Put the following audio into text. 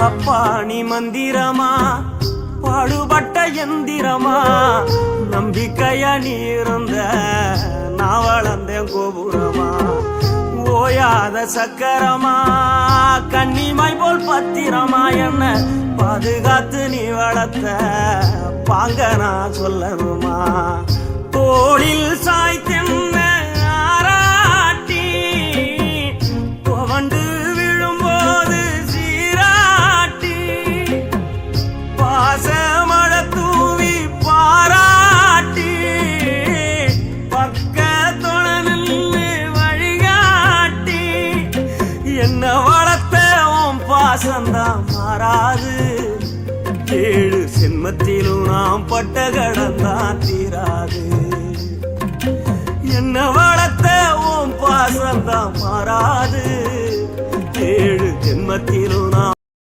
அப்பா நீ மந்திரமா பாடுபட்ட எந்திரமா நம்பிக்கையா நீ இருந்த நான் வளர்ந்தேன் கோபுரமா ஓயாத சக்கரமா கன்னிமாய் போல் பத்திரமா என்ன பாதுகாத்து நீ வளர்த்த பாங்க நான் சொல்லணுமா தோளில் சாய்த்தென்ன ஆராட்டி துவண்டு விழும்போது சீராட்டி பாசமழ தூவி பாராட்டி பக்கத்தொட நின்று வழிகாட்டி என்ன வளர்த்த உன் பாசந்தான் மாறாது ஏழு சென்மத்திலும் நாம் பட்ட கடந்தான் தீராது என்ன வளர்த்த உன் பாசந்தான் மாறாது ஏழு ஜென்மத்திலும் நாம்